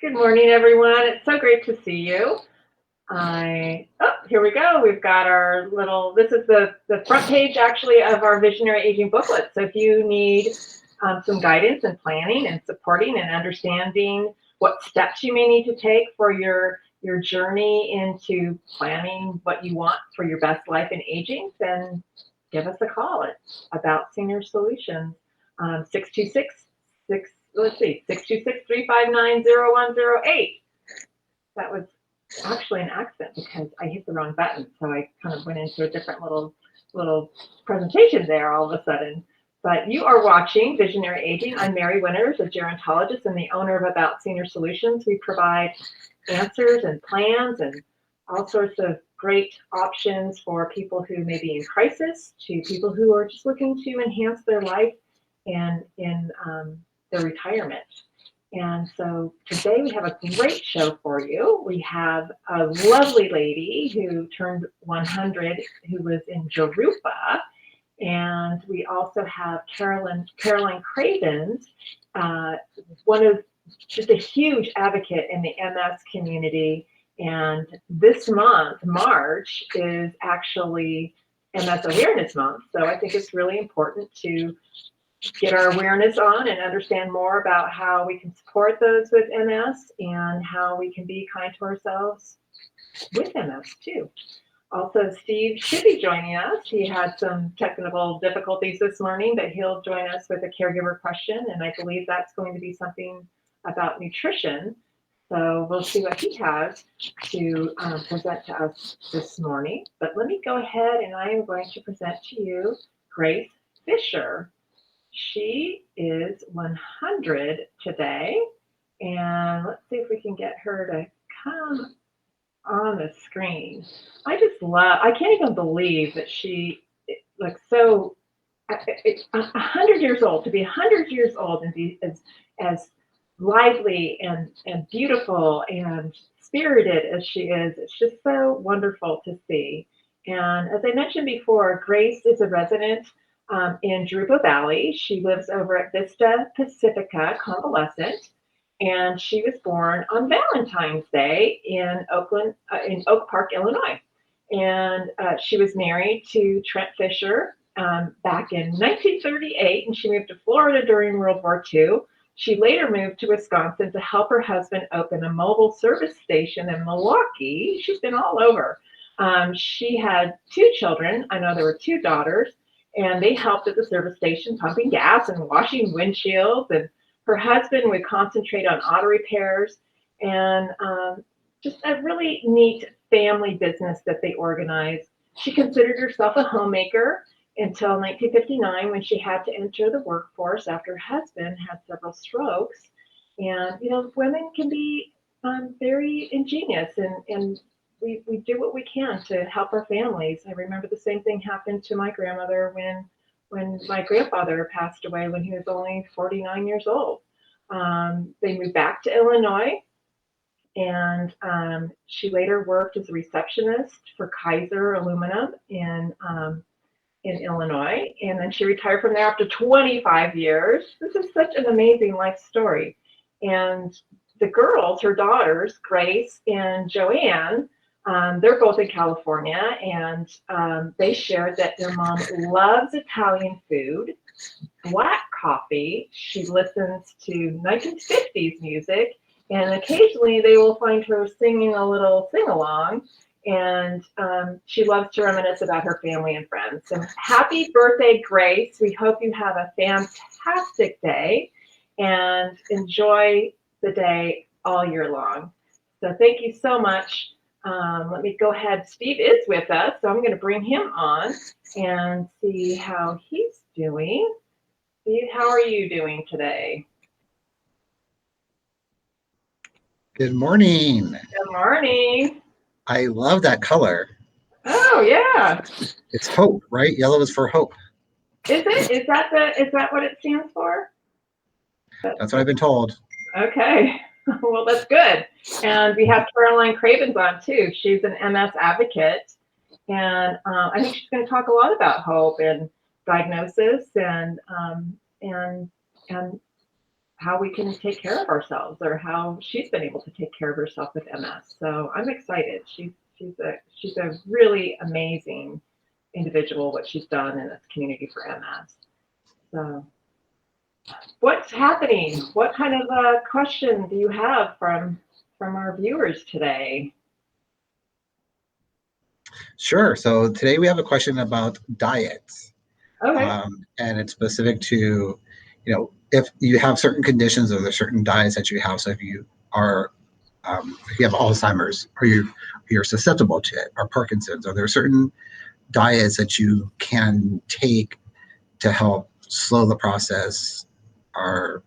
Good morning, everyone. It's so great to see you. Here we go. We've got our this is the front page actually of our Visionary Aging booklet. So if you need some guidance and planning and supporting and understanding what steps you may need to take for your journey into planning what you want for your best life in aging, then give us a call at About Senior Solutions, 626 let's see, 626-359-0108. That was actually an accident because I hit the wrong button. So I kind of went into a different little presentation there all of a sudden. But you are watching Visionary Aging. I'm Mary Winters, a gerontologist and the owner of About Senior Solutions. We provide answers and plans and all sorts of great options for people who may be in crisis to people who are just looking to enhance their life and in their retirement. And so today we have a great show for you. We have a lovely lady who turned 100 who was in Jarupa. And we also have Caroline Cravens, one of just a huge advocate in the MS community. And this month, March, is actually MS Awareness Month. So I think it's really important to get our awareness on and understand more about how we can support those with MS and how we can be kind to ourselves with MS too. Also, Steve should be joining us. He had some technical difficulties this morning, but he'll join us with a caregiver question, and I believe that's going to be something about nutrition. So we'll see what he has to present to us this morning. But let me go ahead and I am going to present to you Grace Fisher. She is 100 today, and let's see if we can get her to come on the screen. I can't even believe that she, like, so, 100 years old, to be 100 years old and be as lively and beautiful and spirited as she is, it's just so wonderful to see. And as I mentioned before, Grace is a resident in Jarupa Valley. She lives over at Vista Pacifica Convalescent, and she was born on Valentine's Day in Oak Park, Illinois. And she was married to Trent Fisher back in 1938, and she moved to Florida during World War II. She later moved to Wisconsin to help her husband open a mobile service station in Milwaukee. She's been all over. She had 2 children. I know there were 2 daughters. And they helped at the service station pumping gas and washing windshields. And her husband would concentrate on auto repairs and just a really neat family business that they organized. She considered herself a homemaker until 1959 when she had to enter the workforce after her husband had several strokes. And, women can be very ingenious and we do what we can to help our families. I remember the same thing happened to my grandmother when my grandfather passed away when he was only 49 years old. They moved back to Illinois, and she later worked as a receptionist for Kaiser Aluminum in Illinois, and then she retired from there after 25 years. This is such an amazing life story. And the girls, her daughters, Grace and Joanne, they're both in California, and they shared that their mom loves Italian food, black coffee. She listens to 1950s music, and occasionally they will find her singing a little sing-along, and she loves to reminisce about her family and friends. So happy birthday, Grace. We hope you have a fantastic day and enjoy the day all year long. So thank you so much. Let me go ahead. Steve is with us, so I'm going to bring him on and see how he's doing. Steve, how are you doing today? Good morning. Good morning. I love that color. Oh, yeah. It's hope, right? Yellow is for hope. Is it? Is that what it stands for? That's what I've been told. Okay. Well, that's good. And we have Caroline Cravens on too. She's an MS advocate, and I think she's going to talk a lot about hope and diagnosis and how we can take care of ourselves, or how she's been able to take care of herself with MS. So I'm excited. She's a really amazing individual, what she's done in this community for MS. So what's happening? What kind of question do you have from our viewers today? Sure. So today we have a question about diets. Okay. And it's specific to, if you have certain conditions or there's certain diets that you have. So if you are, if you have Alzheimer's, or you're susceptible to it, or Parkinson's, or there are certain diets that you can take to help slow the process, or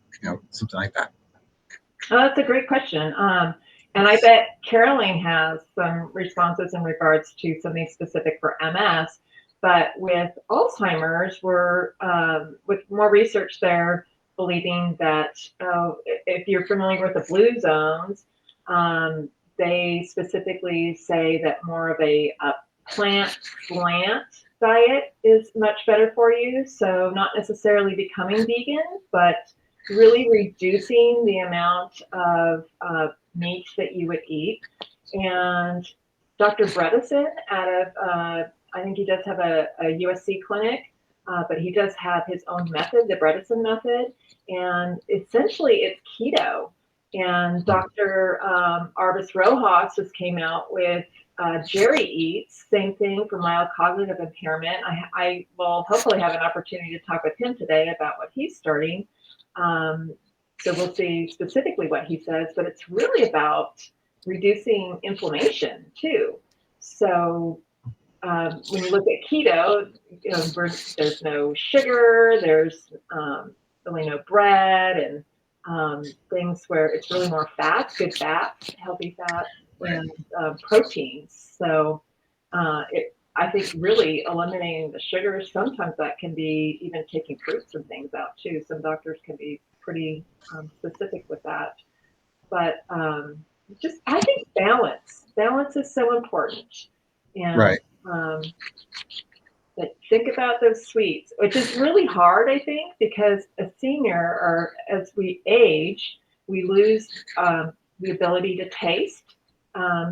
something like that. Oh, that's a great question. And I bet Caroline has some responses in regards to something specific for MS. But with Alzheimer's, we're with more research there, believing that if you're familiar with the blue zones, they specifically say that more of a plant slant diet is much better for you. So not necessarily becoming vegan, but really reducing the amount of meat that you would eat. And Dr. Bredesen out of, I think he does have a USC clinic, but he does have his own method, the Bredesen method. And essentially it's keto. And Dr. Arvis Rojas just came out with Jerry Eats, same thing for mild cognitive impairment. I will hopefully have an opportunity to talk with him today about what he's starting. So we'll see specifically what he says, but it's really about reducing inflammation too. So when you look at keto, there's no sugar, there's really no bread, and things where it's really more fats, good fats, healthy fats, and proteins. So I think really eliminating the sugars, sometimes that can be even taking fruits and things out too. Some doctors can be pretty specific with that. But I think balance is so important. And Right. but think about those sweets, which is really hard, I think, because a senior, or as we age, we lose the ability to taste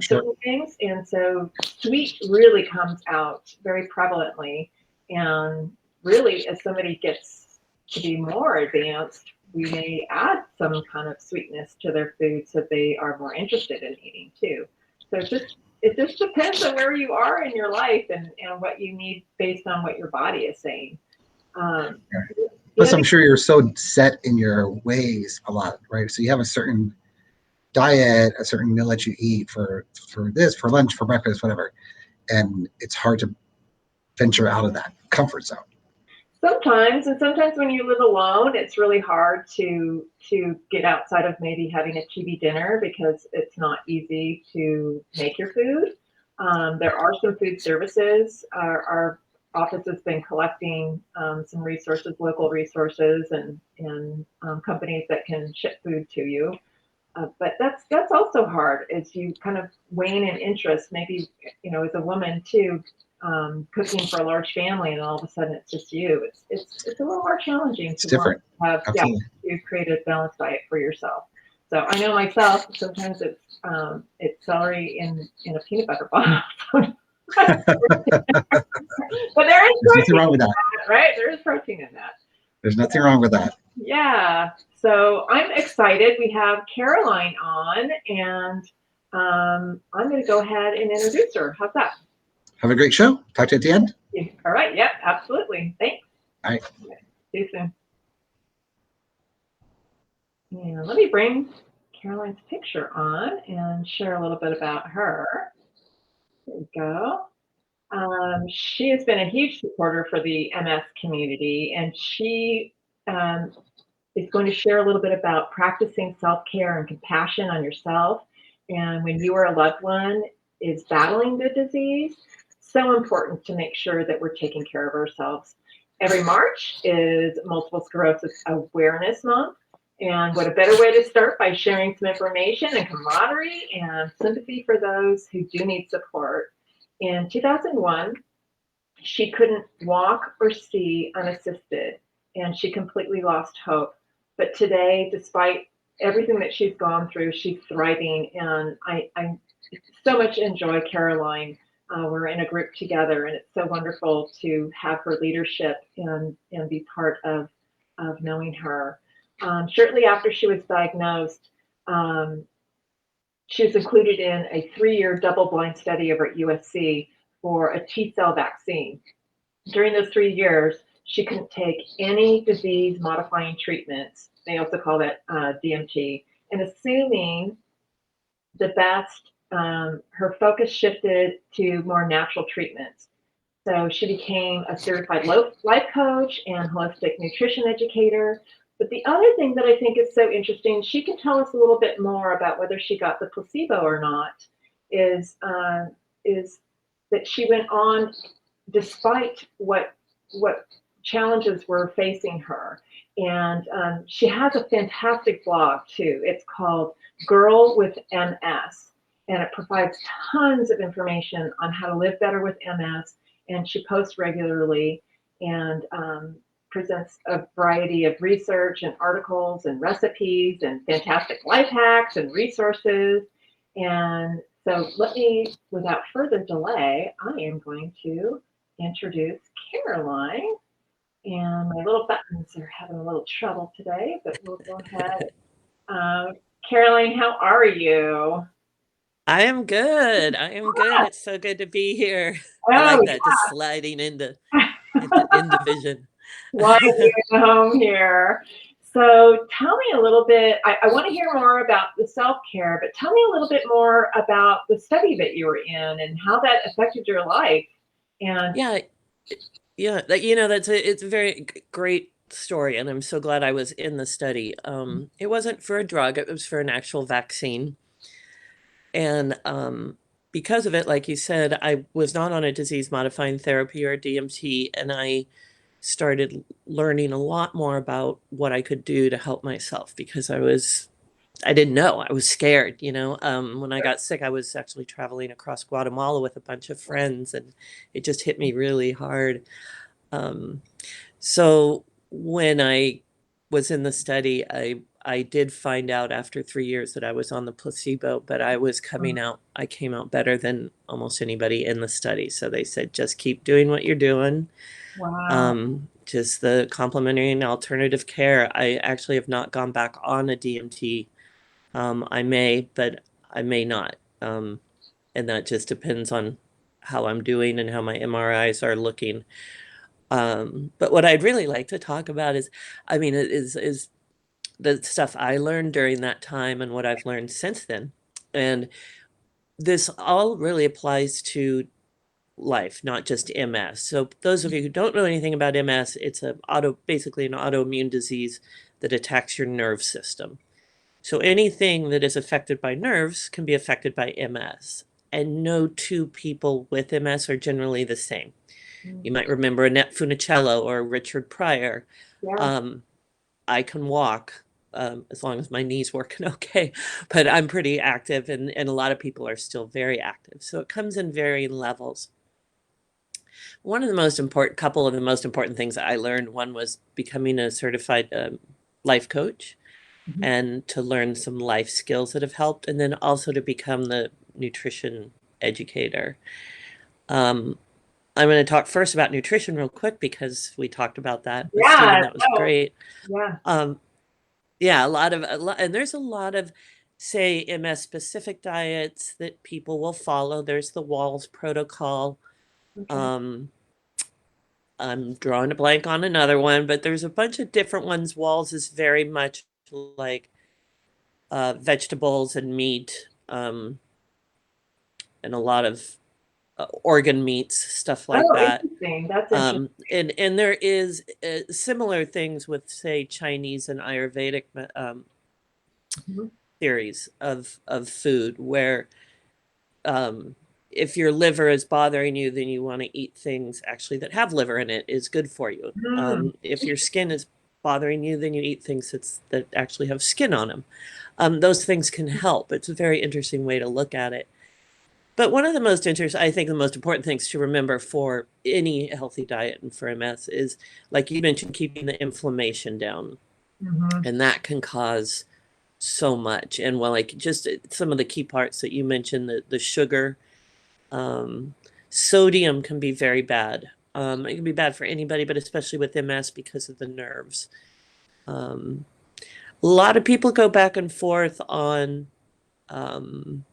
certain things. And so sweet really comes out very prevalently. And really, as somebody gets to be more advanced, we may add some kind of sweetness to their food so they are more interested in eating too. So it just depends on where you are in your life and what you need based on what your body is saying. Plus, I'm sure you're so set in your ways a lot, right? So you have a certain diet, a certain meal that you eat for this, for lunch, for breakfast, whatever, and it's hard to venture out of that comfort zone. Sometimes when you live alone, it's really hard to get outside of maybe having a TV dinner, because it's not easy to make your food. There are some food services. Our office has been collecting some resources, local resources, and companies that can ship food to you. But that's also hard, as you kind of wane in interest. Maybe as a woman too. Cooking for a large family, and all of a sudden it's just you. It's a little more challenging to different. Have to create a balanced diet for yourself. So I know myself, sometimes it's celery in a peanut butter bottle. But there is nothing wrong with that, right? There is protein in that. There's nothing wrong with that. Yeah. So I'm excited. We have Caroline on, and I'm going to go ahead and introduce her. How's that? Have a great show. Talk to you at the end. All right. Yep. Absolutely. Thanks. All right. See you soon. Yeah, let me bring Caroline's picture on and share a little bit about her. There we go. She has been a huge supporter for the MS community, and she is going to share a little bit about practicing self-care and compassion on yourself. And when you or a loved one is battling the disease, so important to make sure that we're taking care of ourselves. Every March is Multiple Sclerosis Awareness Month. And what a better way to start by sharing some information and camaraderie and sympathy for those who do need support. In 2001, she couldn't walk or see unassisted, and she completely lost hope. but today, despite everything that she's gone through, she's thriving. And I so much enjoy Caroline. We're in a group together, and it's so wonderful to have her leadership and be part of knowing her. Shortly after she was diagnosed, she was included in a 3-year double-blind study over at USC for a T-cell vaccine. During those 3 years, she couldn't take any disease-modifying treatments. They also call that DMT. And assuming the best, her focus shifted to more natural treatments. So she became a certified life coach and holistic nutrition educator. But the other thing that I think is so interesting, she can tell us a little bit more about whether she got the placebo or not, is that she went on despite what challenges were facing her. And she has a fantastic blog too. It's called Girl with MS, and it provides tons of information on how to live better with MS. And she posts regularly and presents a variety of research and articles and recipes and fantastic life hacks and resources. And so let me, without further delay, I am going to introduce Caroline. And my little buttons are having a little trouble today, but we'll go ahead. Caroline, how are you? I am good. I am good. It's so good to be here. I Oh, like that, just sliding into vision. Sliding home here. So tell me a little bit, I want to hear more about the self-care, but tell me a little bit more about the study that you were in and how that affected your life. And yeah, it's a very great story, and I'm so glad I was in the study. It wasn't for a drug, it was for an actual vaccine. And because of it, like you said, I was not on a disease-modifying therapy or DMT, and I started learning a lot more about what I could do to help myself because I didn't know. I was scared, When I got sick, I was actually traveling across Guatemala with a bunch of friends, and it just hit me really hard. So when I was in the study, I did find out after 3 years that I was on the placebo, but I came out better than almost anybody in the study. So they said, just keep doing what you're doing. wow. Just the complementary and alternative care. I actually have not gone back on a DMT. I may, but I may not. And that just depends on how I'm doing and how my MRIs are looking. But what I'd really like to talk about is the stuff I learned during that time and what I've learned since then. And this all really applies to life, not just MS. So those of you who don't know anything about MS, it's basically an autoimmune disease that attacks your nerve system. So anything that is affected by nerves can be affected by MS. And no two people with MS are generally the same. You might remember Annette Funicello or Richard Pryor. Yeah. I can walk as long as my knee's working okay, but I'm pretty active, and a lot of people are still very active. So it comes in varying levels. Couple of the most important things I learned, one was becoming a certified life coach and to learn some life skills that have helped, and then also to become the nutrition educator. I'm going to talk first about nutrition real quick because we talked about that with Stephen. That was great. Yeah. And there's a lot of, say, MS specific diets that people will follow. There's the Wahls protocol. Okay. I'm drawing a blank on another one, but there's a bunch of different ones. Wahls is very much like vegetables and meat, and a lot of organ meats, stuff like that. Interesting. That's interesting. And there is similar things with, say, Chinese and Ayurvedic theories of food, where if your liver is bothering you, then you want to eat things actually that have liver in it is good for you. If your skin is bothering you, then you eat things that actually have skin on them. Those things can help. It's a very interesting way to look at it. But one of the most important things to remember for any healthy diet and for MS is, like you mentioned, keeping the inflammation down. Mhm. And that can cause so much. And well, like just some of the key parts that you mentioned, the sugar, um, sodium can be very bad. It can be bad for anybody, but especially with MS because of the nerves. Um, a lot of people go back and forth on um,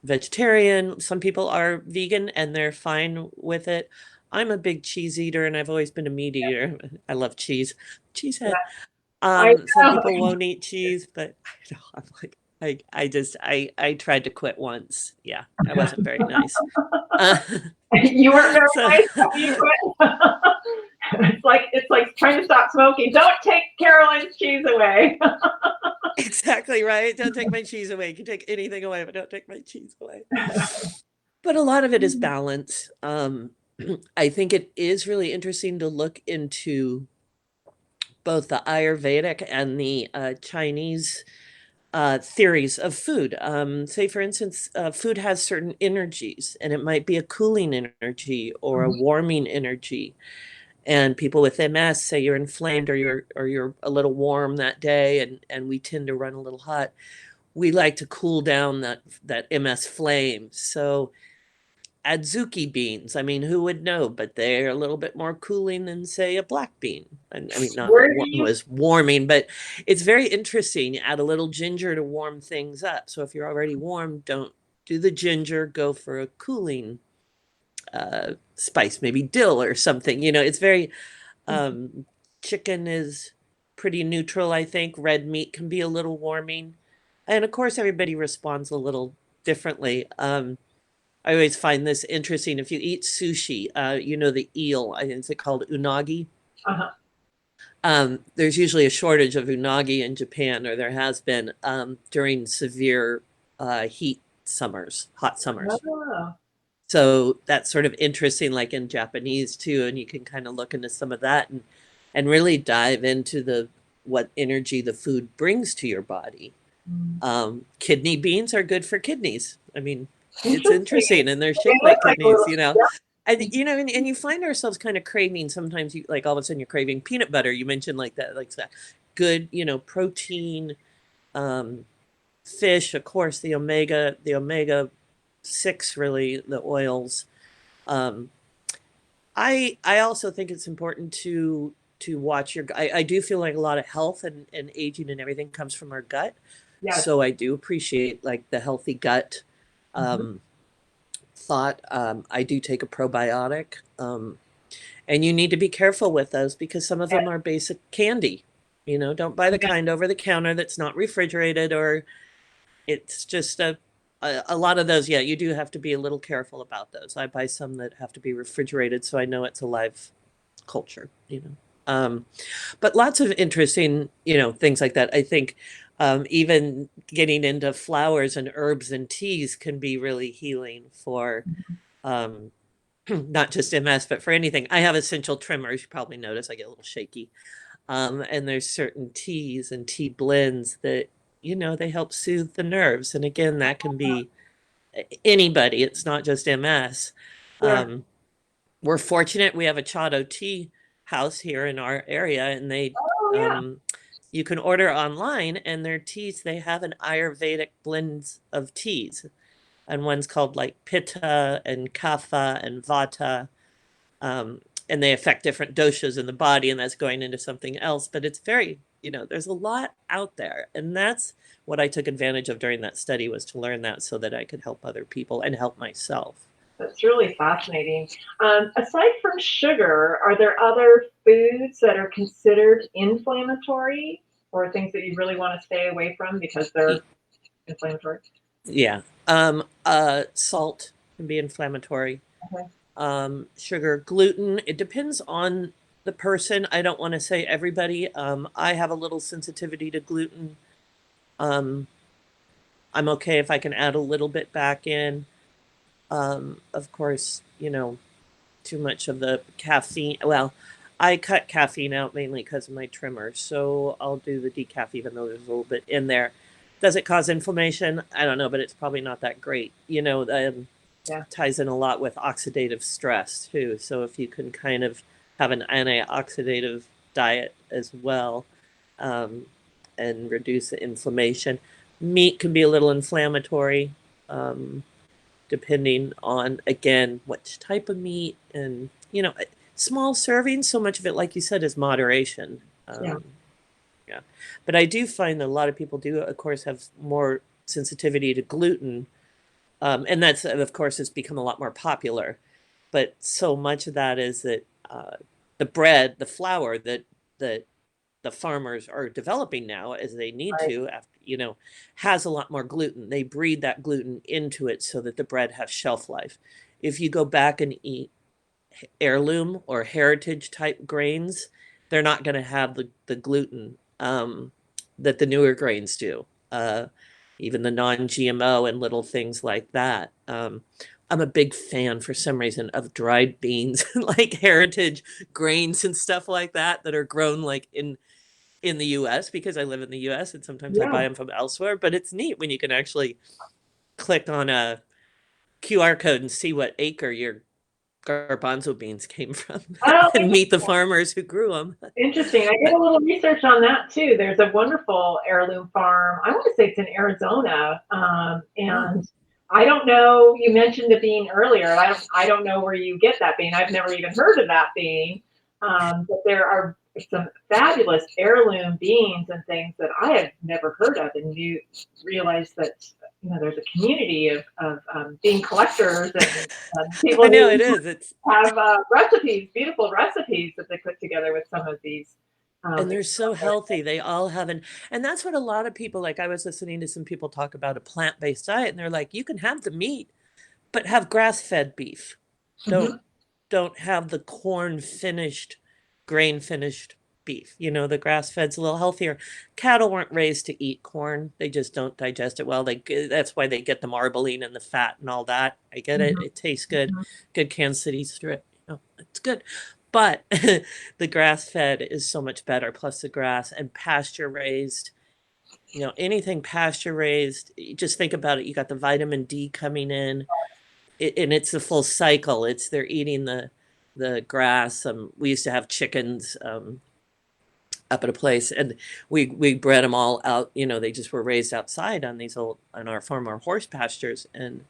vegetarian. Some people are vegan and they're fine with it. I'm a big cheese eater and I've always been a meat eater. I love cheese. Cheesehead. Yeah, I Some know. people won't eat cheese, but I know I'm like I tried to quit once. Yeah, I wasn't very nice. Uh, You weren't very so nice after you quit. It's like trying to stop smoking. Don't take Carolyn's cheese away. exactly right. Don't take my cheese away. You can take anything away, but don't take my cheese away. But a lot of it is balance. I think it is really interesting to look into both the Ayurvedic and the Chinese theories of food. Say, for instance, food has certain energies, and it might be a cooling energy or a warming energy. And people with MS say you're inflamed or you're a little warm that day, and we tend to run a little hot. We like to cool down that MS flame. So adzuki beans. I mean, who would know? But they're a little bit more cooling than, say, a black bean. And I mean, not Where that do one you was warming, but it's very interesting. You add a little ginger to warm things up. So if you're already warm, don't do the ginger. Go for a cooling spice, maybe dill or something. You know, it's very chicken is pretty neutral. I think red meat can be a little warming, and of course, everybody responds a little differently. I always find this interesting. If you eat sushi, you know, the eel, I think it's called unagi. uh There's usually a shortage of unagi in Japan, or there has been during severe heat summers, hot summers. Oh, So that's sort of interesting, like in Japanese too, and you can kind of look into some of that and really dive into the what energy the food brings to your body. mm. Kidney beans are good for kidneys. I mean, it's Interesting. interesting, and they're They shaped look like like a kidneys, little, you know. yeah. And and you find ourselves kind of craving sometimes. You like all of a sudden you're craving peanut butter. You mentioned like that good, protein, um, fish, of course, the omega 6, really, the oils. Um, I also think it's important to watch your. I do feel like a lot of health and aging and everything comes from our gut. Yes. So I do appreciate like the healthy gut Mhm. um, thought. I do take a probiotic, and you need to be careful with those because some of them are basic candy. Don't buy the Yeah. kind over the counter that's not refrigerated, or it's just a lot of those. Yeah, you do have to be a little careful about those. I buy some that have to be refrigerated, so I know it's a live culture. But lots of interesting, things like that. I think even getting into flowers and herbs and teas can be really healing for um, not just MS, but for anything. I have essential tremors. You probably notice I get a little shaky. And there's certain teas and tea blends that, they help soothe the nerves. And again, that can be anybody. It's not just MS. Yeah. Um, we're fortunate we have a Chado tea house here in our area, and Oh, yeah. you can order online, and their teas, they have an Ayurvedic blends of teas, and one's called like Pitta and Kapha and Vata, and they affect different doshas in the body, and that's going into something else. But it's very, there's a lot out there, and that's what I took advantage of during that study, was to learn that so that I could help other people and help myself. That's really fascinating. Aside from sugar, are there other foods that are considered inflammatory or things that you really want to stay away from because they're inflammatory? Yeah. Salt can be inflammatory. Okay. Sugar, gluten, it depends on the person. I don't want to say everybody. I have a little sensitivity to gluten. Um, I'm okay if I can add a little bit back in. Of course, too much of the caffeine. Well, I cut caffeine out mainly because of my tremor, so I'll do the decaf even though there's a little bit in there. Does it cause inflammation? I don't know, but it's probably not that great. Yeah. Ties in a lot with oxidative stress too. So if you can kind of have an antioxidative diet as well, um, and reduce the inflammation. Meat can be a little inflammatory, um, depending on, again, which type of meat, and small servings. So much of it, like you said, is moderation. Yeah. Yeah, but I do find that a lot of people do, of course, have more sensitivity to gluten, and that's, of course, it's become a lot more popular. But so much of that is that the bread, the flour that the farmers are developing now, as they need Right. to, after, has a lot more gluten. They breed that gluten into it so that the bread has shelf life. If you go back and eat heirloom or heritage type grains, they're not going to have the gluten that the newer grains do. Even the non-GMO and little things like that. I'm a big fan, for some reason, of dried beans, like heritage grains and stuff like that are grown like in the US, because I live in the US and sometimes I buy Yeah. them from elsewhere. But it's neat when you can actually click on a QR code and see what acre your garbanzo beans came from Oh, and meet the farmers who grew them. interesting. I did a little research on that too. There's a wonderful heirloom farm. I want to say it's in Arizona, and I don't know. You mentioned the bean earlier. And I don't know where you get that bean. I've never even heard of that bean. But there are some fabulous heirloom beans and things that I have never heard of, and you realize that there's a community of bean collectors and people I know who it is. It's have recipes, beautiful recipes that they put together with some of these. And they're so healthy. They all have and that's what a lot of people, like, I was listening to some people talk about a plant-based diet, and they're like, you can have the meat, but have grass-fed beef. Mhm. Don't have the corn finished, grain finished beef. The grass fed's a little healthier. Cattle weren't raised to eat corn. They just don't digest it well. That's why they get the marbling and the fat and all that. I get it. Mhm. It tastes good. Mhm. Good Kansas City strip. It's good. But the grass fed is so much better. Plus the grass and pasture raised. Anything pasture raised, just think about it. You got the vitamin D coming in, and it's a full cycle. They're eating the grass. We used to have chickens up at a place, and we bred them all out. They just were raised outside on our farm, our horse pastures, and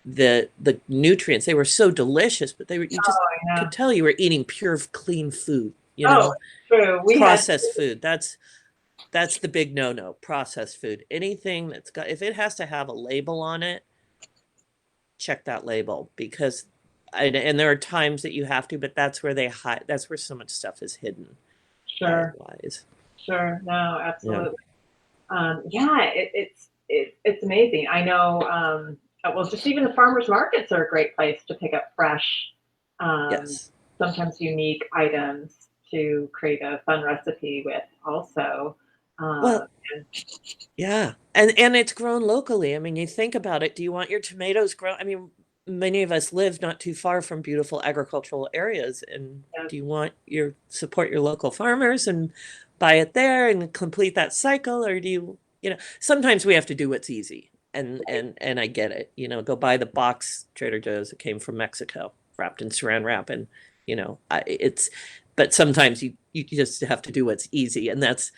the nutrients, they were so delicious, but you just Oh, yeah. could tell you were eating pure, clean food. Oh, true. We had Processed food. That's the big no-no. Processed food. Anything if it has to have a label on it, check that label, because and there are times that you have to, but that's where that's where so much stuff is hidden, sure, diet wise. sure. No, Yeah. absolutely. Yeah, it's amazing. I know. Well, just even the farmers markets are a great place to pick up fresh, um, Yes. sometimes unique items to create a fun recipe with. Also, Well, and yeah. And it's grown locally. I mean, you think about it. Do you want your tomatoes grown? I mean, many of us live not too far from beautiful agricultural areas. And yeah, do you want support your local farmers and buy it there and complete that cycle? Or do sometimes we have to do what's easy. And I get it. Go buy the box Trader Joe's that came from Mexico, wrapped in saran wrap. And, but sometimes you just have to do what's easy. And that's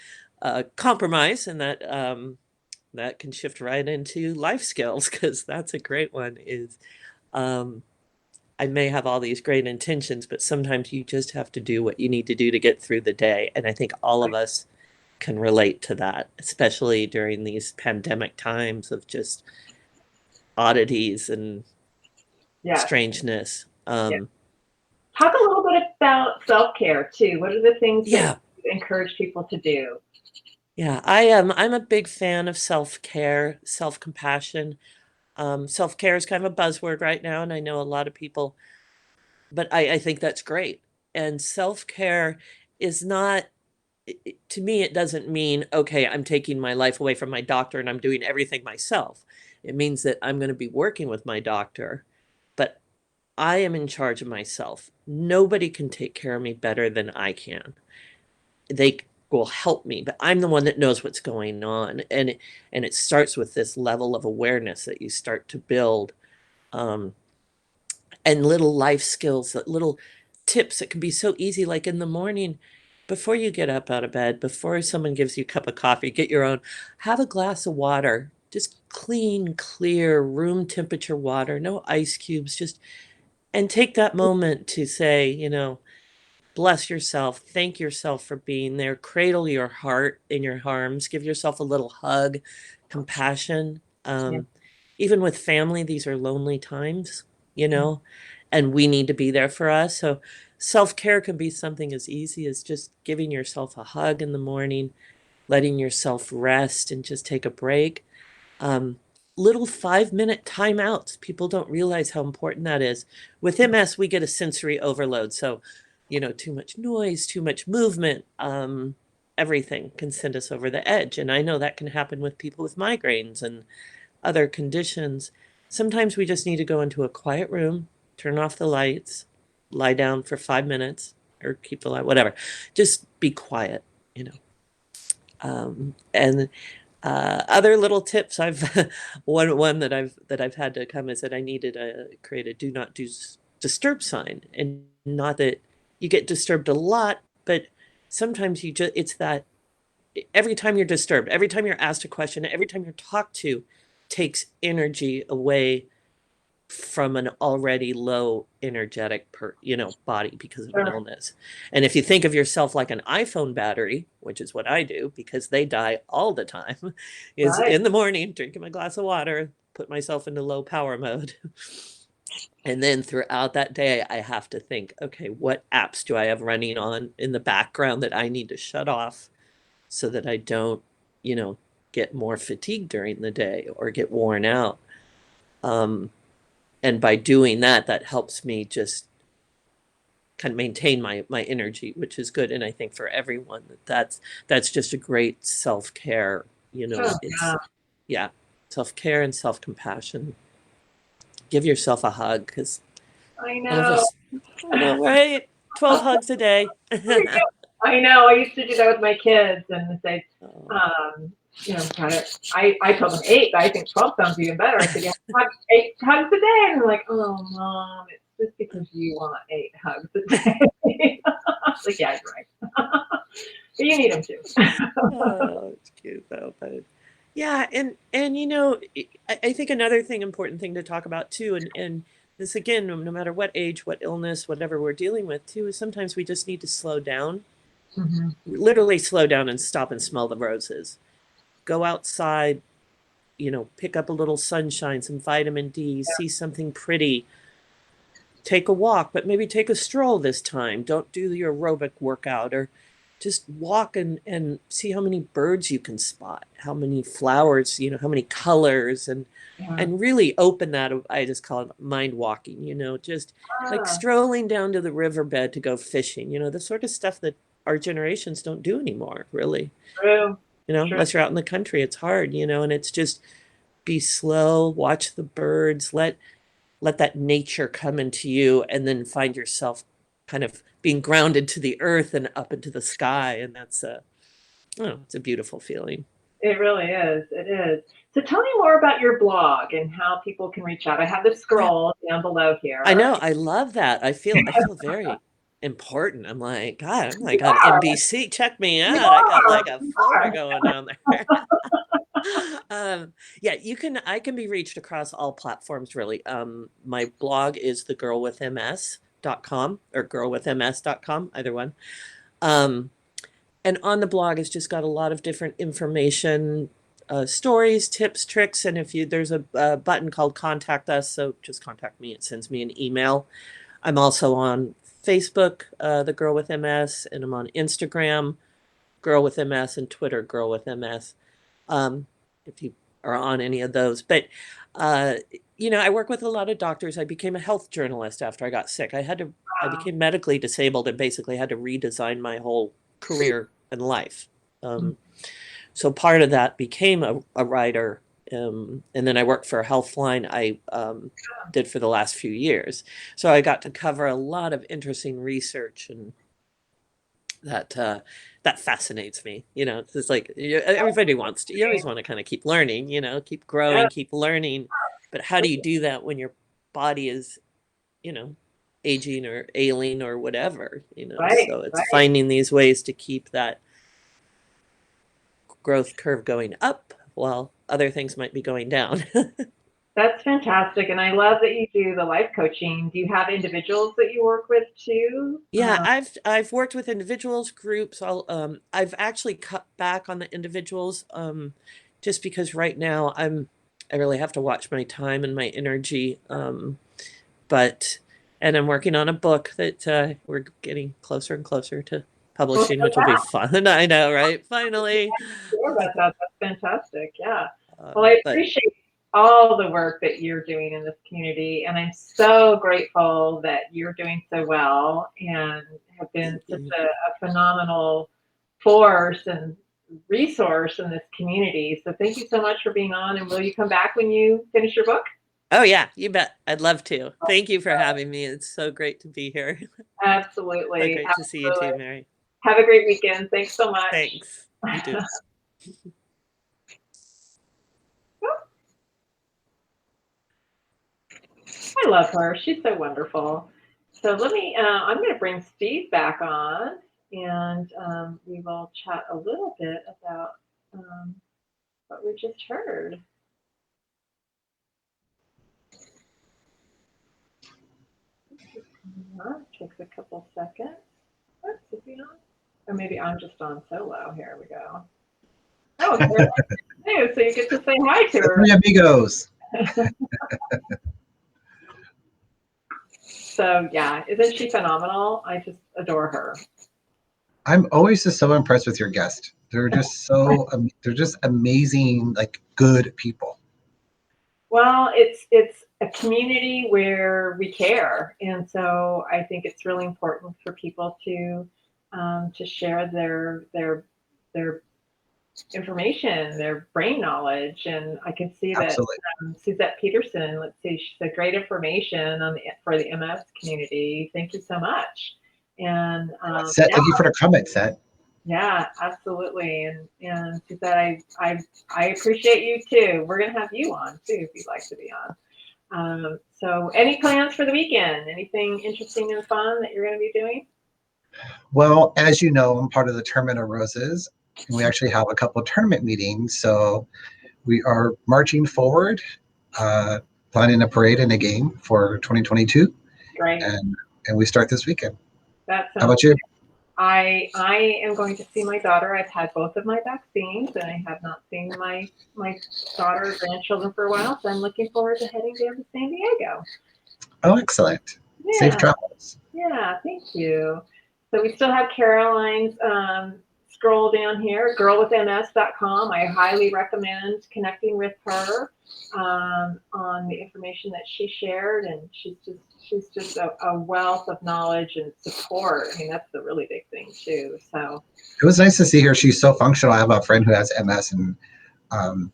compromise, and that can shift right into life skills, because that's a great one. Is um, I may have all these great intentions, but sometimes you just have to do what you need to do to get through the day. And I think all of us can relate to that, especially during these pandemic times of just oddities and yes. strangeness. Yeah. Talk a little bit about self-care too. What are the things that Yeah. you encourage people to do? Yeah, I'm a big fan of self-care, self-compassion. Self-care is kind of a buzzword right now, and I know a lot of people, but I think that's great. And self-care is not, to me, it doesn't mean, okay, I'm taking my life away from my doctor and I'm doing everything myself. It means that I'm going to be working with my doctor, but I am in charge of myself. Nobody can take care of me better than I can. They will help me, but I'm the one that knows what's going on. And it starts with this level of awareness that you start to build, um, and little life skills, little tips that can be so easy. Like in the morning, before you get up out of bed, before someone gives you a cup of coffee, get your own, have a glass of water, just clean, clear, room temperature water, no ice cubes, just, and take that moment to say, bless yourself, thank yourself for being there, cradle your heart in your arms, give yourself a little hug, compassion. Yeah. Even with family, these are lonely times, Mhm. and we need to be there for us. So self-care can be something as easy as just giving yourself a hug in the morning, letting yourself rest and just take a break. Um, Little 5-minute timeouts. People don't realize how important that is. With MS, we get a sensory overload. So, too much noise, too much movement, everything can send us over the edge. And I know that can happen with people with migraines and other conditions. Sometimes we just need to go into a quiet room, turn off the lights, lie down for 5 minutes or keep the light, whatever. Just be quiet, you know. And other little tips I've one that I've had to come is that I needed to create a do not disturb sign, and not that you get disturbed a lot, but sometimes it's that every time you're disturbed, every time you're asked a question, every time you're talked to, takes energy away from an already low energetic body because of an Sure. illness. And if you think of yourself like an iPhone battery, which is what I do because they die all the time, is Right. in the morning drinking my glass of water, put myself into low power mode. And then throughout that day, I have to think, okay, what apps do I have running on in the background that I need to shut off so that I don't, you know, get more fatigued during the day or get worn out. Um, and by doing that, that helps me just kind of maintain my energy, which is good. And I think for everyone that's just a great self-care. Oh, It's yeah. yeah, self-care and self-compassion. Give yourself a hug because I none of know. us, I know, right? 12 hugs a day. I know. I used to do that with my kids and say, Oh. um, kind of, I told them 8, but I think 12 sounds even better. I said, yeah, 8 hugs a day. And they're like, oh, mom, it's just because you want 8 hugs a day. I was like, yeah, you're right. But you need them too. Oh, it's cute though, but yeah, and I think another important thing to talk about too, and this again, no matter what age, what illness, whatever we're dealing with too, is sometimes we just need to slow down, Mhm. literally slow down and stop and smell the roses. Go outside, pick up a little sunshine, some vitamin D, see something pretty, take a walk, but maybe take a stroll this time. Don't do the aerobic workout, or just walk and see how many birds you can spot, how many flowers, how many colors, and Yeah. and really open that. I just call it mind walking, just like Ah, strolling down to the riverbed to go fishing, the sort of stuff that our generations don't do anymore, really. true. True. Unless you're out in the country, it's hard, and it's just be slow, watch the birds, let that nature come into you, and then find yourself kind of being grounded to the earth and up into the sky. And it's a beautiful feeling. It really is. It is. So tell me more about your blog and how people can reach out. I have the Yeah, scroll down below I here. know. I love that. I feel very important. I'm like, God, I'm You like on are. NBC. Check me You out. I got are. like a You floater are. going down there. Yeah, I can be reached across all platforms really. My blog is thegirlwithms.com or girlwithms.com, either one. Um, and on the blog, it's just got a lot of different information, stories, tips, tricks, and if there's a button called contact us, so just contact me. It sends me an email. I'm also on Facebook, the Girl with MS, and I'm on Instagram, Girl with MS, and Twitter, Girl with MS. Um, if you are on any of those, but uh, I work with a lot of doctors. I became a health journalist after I got sick. I Wow. became medically disabled and basically had to redesign my whole career and life. Mm. So part of that became a writer. And then I worked for Healthline. I did for the last few years. So I got to cover a lot of interesting research, and that fascinates me. It's like everybody wants to. You always want to kind of keep learning. Keep Yeah. growing, keep learning. But how do you do that when your body is, you know, aging or ailing or whatever, you know. Right, So it's right. finding these ways to keep that growth curve going up while other things might be going down. That's fantastic. And I love that you do the life coaching. Do you have individuals that you work with too? Yeah, I've worked with individuals, groups. I've actually cut back on the individuals, just because right now I really have to watch my time and my energy. But and I'm working on a book that we're getting closer and closer to publishing, which will be fun. I know, right? Finally. Sure, that's fantastic. Yeah. Well, I But appreciate all the work that you're doing in this community, and I'm so grateful that you're doing so well and have been such a phenomenal force and resource in this community. So thank you so much for being on, and will you come back when you finish your book? oh yeah, you bet. I'd love to. Thank you for having me. It's so great to be here. So Absolutely. great to see you too, Mary. Have a great weekend. Thanks so much. Thanks. You too. I love her. She's so wonderful. So let me, I'm going to bring Steve back on, and we will chat a little bit about what we just heard. Takes a couple seconds. Oops, is he on? Or maybe I'm just on solo. Here we go. Oh, here, so you get to say hi to her. Three amigos. So yeah, isn't she phenomenal? I just adore her. I'm always just so impressed with your guest. They're just so they're just amazing, like good people. Well, it's a community where we care, and so I think it's really important for people to share their information, their brain knowledge, and I can see that Absolutely. Suzette Peterson. Let's see, she said great information for the MS community. Thank you so much. And Seth, thank you for the comment, Seth. yeah, absolutely. And Suzette, I appreciate you too. We're gonna have you on too if you'd like to be on. So any plans for the weekend? Anything interesting and fun that you're gonna be doing? Well, as you know, I'm part of the Tournament of Roses, and we actually have a couple of tournament meetings. So we are marching forward, planning a parade and a game for 2022. Great. And we start this weekend. That sounds How about you? I am going to see my daughter. I've had both of my vaccines, and I have not seen my daughter or grandchildren for a while. So I'm looking forward to heading down to San Diego. Oh, excellent. Yeah. Safe travels. Yeah, thank you. So we still have Caroline's scroll down here, girlwithms.com. I highly recommend connecting with her on the information that she shared, and she's just a wealth of knowledge and support. I mean, that's the really big thing too. So It was nice to see her. She's so functional. I have a friend who has MS, and I'm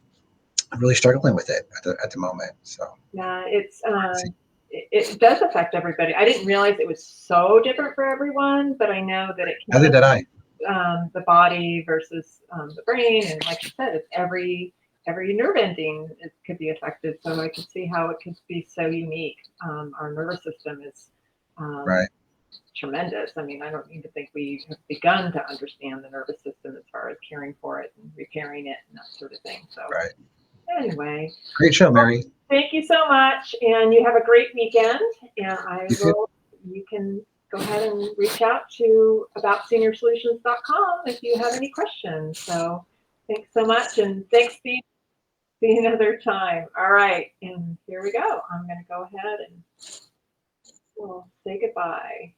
really struggling with it at the moment. So yeah, it does affect everybody. I didn't realize it was so different for everyone, but I know that it can. Neither did I. The body versus the brain, and like you said, it's every nerve ending could be affected. So I could see how it could be so unique. Our nervous system is Right. tremendous. I mean, I don't even think we have begun to understand the nervous system as far as caring for it and repairing it and that sort of thing. So Right. anyway, Great show, Mary. thank you so much, and you have a great weekend. And you can go ahead and reach out to aboutseniorsolutions.com if you have any questions. So thanks so much, and thanks, Steve. See you another time. All right, and here we go. I'm going to go ahead and we'll say goodbye.